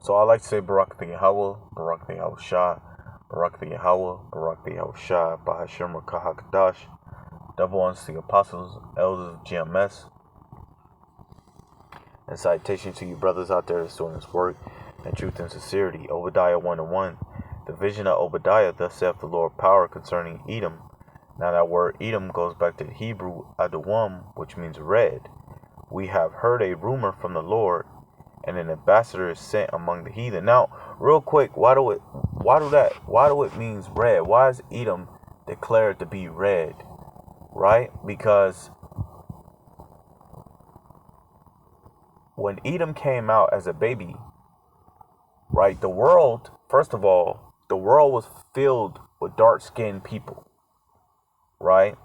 So I like to say Barak the Yahweh, Barak the Yahweh Shah, Barak the Yahweh, Barak the Yahweh Shah, Bahashim Rakahakadash. Double honors to the apostles, elders of GMS, and citation to you brothers out there that's doing this work in truth and sincerity. Obadiah 1:1. The vision of Obadiah, thus saith the Lord power concerning Edom. Now that word Edom goes back to the Hebrew Adawam, which means red. We have heard a rumor from the Lord, and an ambassador is sent among the heathen. Now, real quick, why do it means red? Why is Edom declared to be red? Right? Because when Edom came out as a baby, right, the world, first of all, the world was filled with dark-skinned people, right?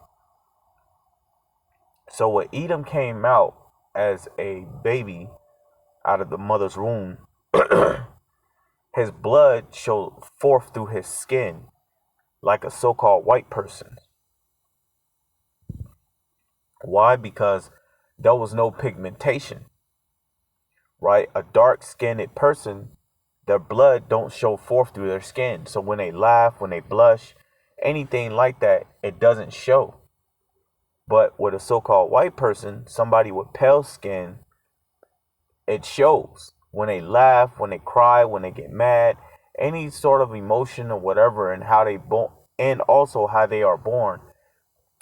So when Edom came out as a baby out of the mother's womb, his blood showed forth through his skin like a so-called white person. Why? Because there was no pigmentation, right? A dark-skinned person, their blood don't show forth through their skin. So when they laugh, when they blush, anything like that, it doesn't show. But with a so-called white person, somebody with pale skin, it shows. When they laugh, when they cry, when they get mad, any sort of emotion or whatever, and how they born, and also how they are born.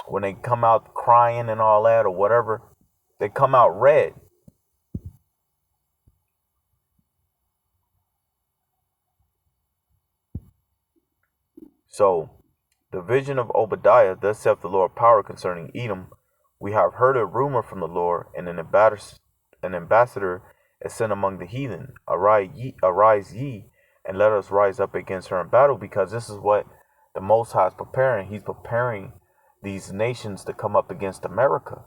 When they come out crying and all that or whatever, they come out red. So, the vision of Obadiah, thus saith the Lord power concerning Edom. We have heard a rumor from the Lord, and an ambassador is sent among the heathen. Arise ye, and let us rise up against her in battle, because this is what the Most High is preparing. He's preparing these nations to come up against America,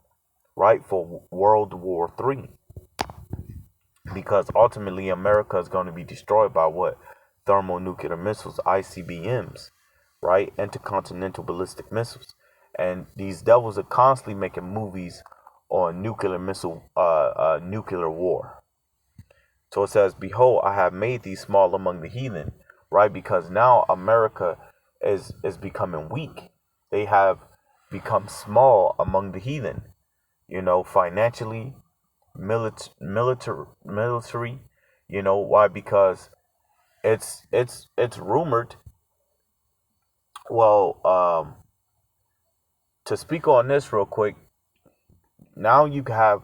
right, for World War III. Because ultimately America is going to be destroyed by what? Thermonuclear missiles, ICBMs, right? Intercontinental ballistic missiles. And these devils are constantly making movies on nuclear war. So it says, behold, I have made thee small among the heathen, right? Because now America is becoming weak. They have become small among the heathen, financially, military, why? Because it's rumored. Well, to speak on this real quick, now you have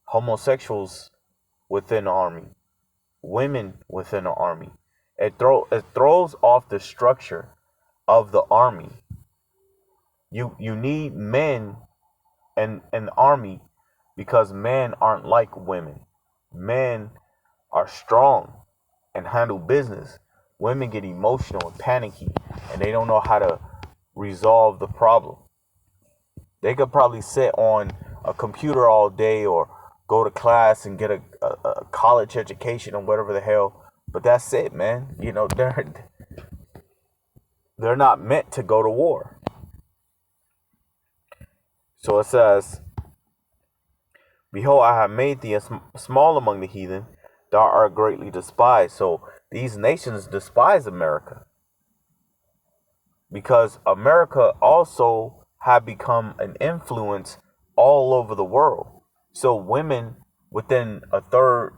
homosexuals within the army, women within the army. It throws off the structure of the army. You need men in the army, because men aren't like women. Men are strong and handle business. Women get emotional and panicky, and they don't know how to resolve the problem. They could probably sit on a computer all day or go to class and get a college education or whatever the hell, but that's it, man. They're not meant to go to war. So it says, behold, I have made thee small among the heathen, thou art greatly despised. So these nations despise America, because America also have become an influence all over the world. So women within a third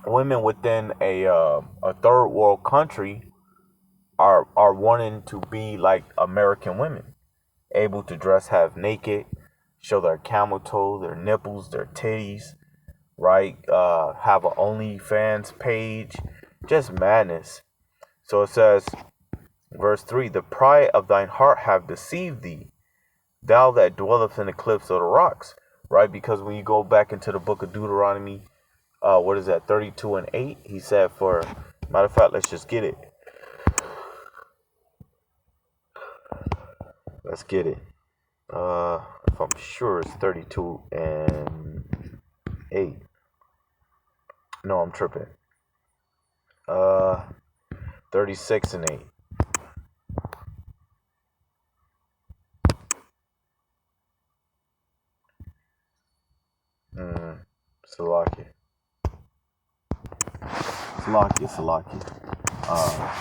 women within a third world country are wanting to be like American women, able to dress half naked, show their camel toe, their nipples, their titties, right? Have an OnlyFans page, just madness. So it says, verse 3, the pride of thine heart have deceived thee, thou that dwelleth in the cliffs of the rocks, right? Because when you go back into the book of Deuteronomy, 32:8, he said, matter of fact, let's just get it. Let's get it. If I'm sure it's 32:8. No, I'm tripping. 36:8. Salakia.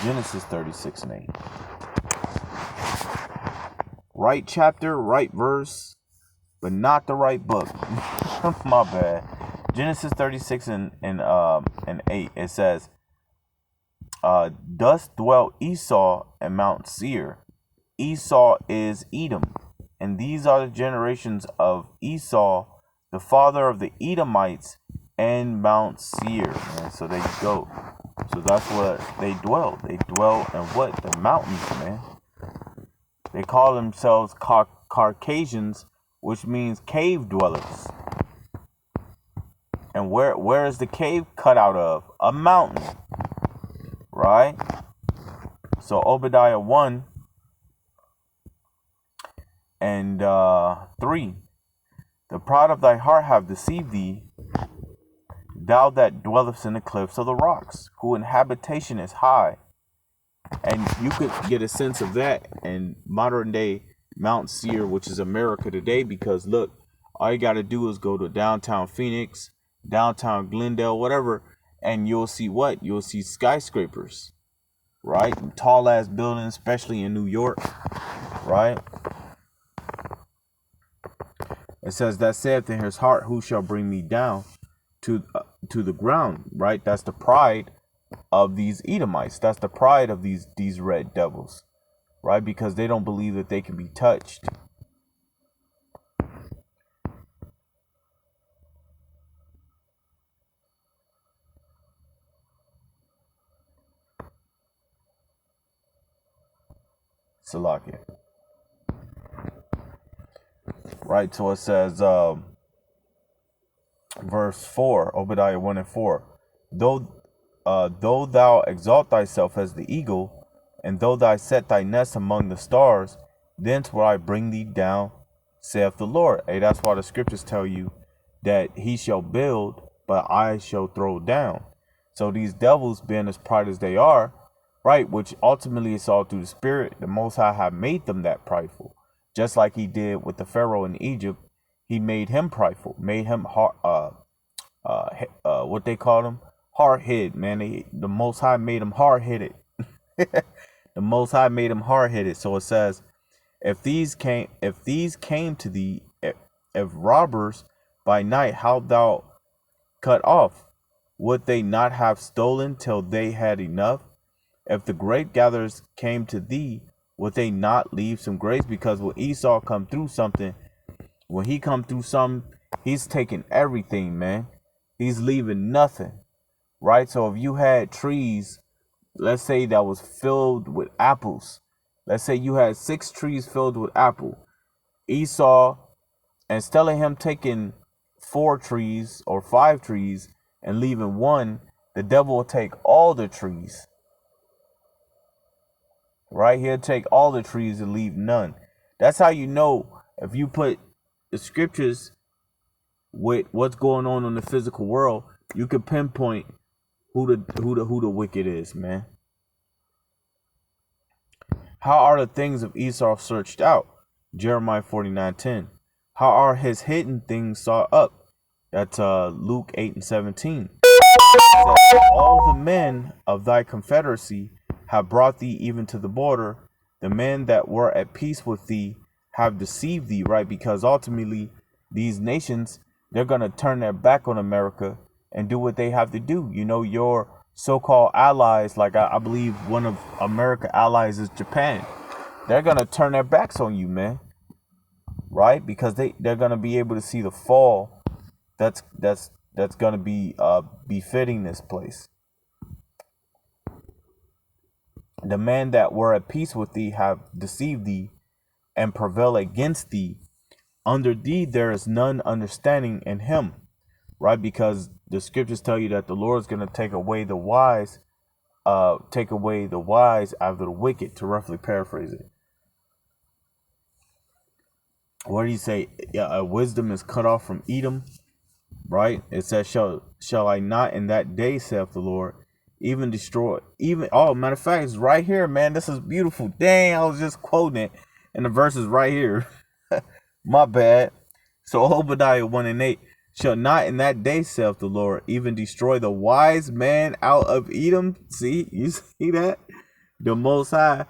Genesis 36 and 8. Right chapter, right verse, but not the right book. My bad. Genesis 36 and 8. It says, thus dwelt Esau in Mount Seir. Esau is Edom. And these are the generations of Esau, the father of the Edomites, and Mount Seir. Man. So there you go. So that's where they dwell. They dwell in what? The mountains, man. They call themselves Caucasians, which means cave dwellers. And where is the cave cut out of? A mountain. Right? So Obadiah 1 and 3. The pride of thy heart have deceived thee, thou that dwellest in the cliffs of the rocks, whose habitation is high. And you could get a sense of that in modern day Mount Seir, which is America today, because look, all you got to do is go to downtown Phoenix, downtown Glendale, whatever, and you'll see what? You'll see skyscrapers, right? Tall ass buildings, especially in New York, right? It says, that saith in his heart, who shall bring me down to the ground, right? That's the pride of these Edomites. That's the pride of these red devils, right? Because they don't believe that they can be touched. Salakia. Right, so it says, verse 4, Obadiah 1 and 4. Though thou exalt thyself as the eagle, and though thou set thy nest among the stars, thence will I bring thee down, saith the Lord. Hey, that's why the scriptures tell you that he shall build, but I shall throw down. So these devils, being as proud as they are, right, which ultimately is all through the Spirit, the Most High have made them that prideful. Just like he did with the Pharaoh in Egypt, he made him prideful, made him what they called him, hard-headed, man. The Most High made him hard-headed. The Most High made him hard-headed. So it says, if these came to thee, if robbers by night, how thou cut off, would they not have stolen till they had enough? If the grape gatherers came to thee, would they not leave some grapes? Because when Esau come through something, he's taking everything, man. He's leaving nothing, right? So if you had trees, let's say that was filled with apples. Let's say you had 6 trees filled with apple. Esau, instead of him taking 4 trees or 5 trees and leaving one, the devil will take all the trees. Right? He'll take all the trees and leave none. That's how you know, if you put the scriptures with what's going on in the physical world, you can pinpoint who the wicked is, man. How are the things of Esau searched out? Jeremiah 49:10. How are his hidden things sought up? That's Luke 8 and 17. All the men of thy confederacy have brought thee even to the border. The men that were at peace with thee have deceived thee, right? Because ultimately these nations, they're going to turn their back on America and do what they have to do. You know, your so-called allies, like I believe one of America's allies is Japan. They're going to turn their backs on you, man. Right? Because they're going to be able to see the fall that's going to be befitting this place. The men that were at peace with thee have deceived thee and prevail against thee. Under thee there is none understanding in him. Right? Because the scriptures tell you that the Lord is going to take away the wise out of the wicked, to roughly paraphrase it. What do you say? Wisdom is cut off from Edom. Right? It says, shall I not in that day, saith the Lord, even destroy, matter of fact, it's right here, man. This is beautiful. Dang, I was just quoting it, and the verse is right here. My bad. So Obadiah 1 and 8. shall not in that day, saith the Lord, even destroy the wise man out of Edom. See, you see that? The Most High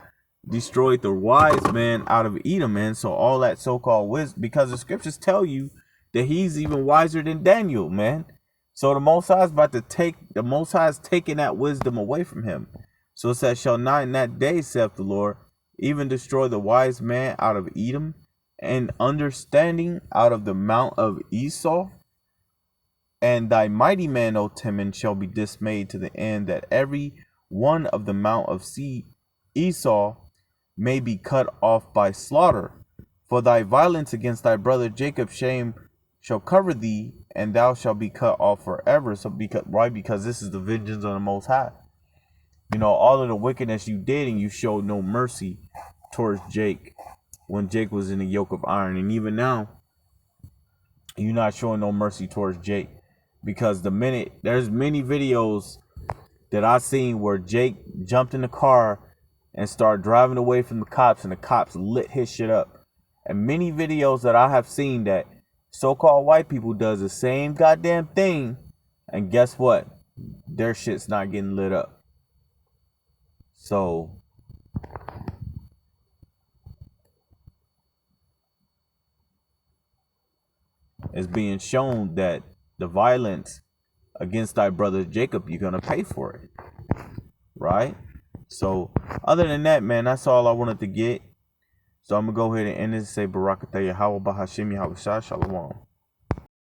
destroyed the wise man out of Edom, man. So all that so-called wisdom, because the scriptures tell you that he's even wiser than Daniel, man. So the Most High is taking that wisdom away from him. So it says, shall not in that day, saith the Lord, even destroy the wise man out of Edom, and understanding out of the mount of Esau. And thy mighty man, O Timon, shall be dismayed to the end that every one of the mount of Esau may be cut off by slaughter. For thy violence against thy brother Jacob, shame shall cover thee, and thou shalt be cut off forever. So why? Because this is the vengeance of the Most High. You know, all of the wickedness you did, and you showed no mercy towards Jake when Jake was in the yoke of iron. And even now, you're not showing no mercy towards Jake. Because there's many videos that I've seen where Jake jumped in the car and started driving away from the cops, and the cops lit his shit up. And many videos that I have seen that so-called white people does the same goddamn thing, and guess what? Their shit's not getting lit up. So it's being shown that the violence against thy brother Jacob, you're gonna pay for it, right? So other than that, man, that's all I wanted to get. So I'm gonna go ahead and end this and say Barakatah Yahweh Bahashim Yahweh Shah Shalom.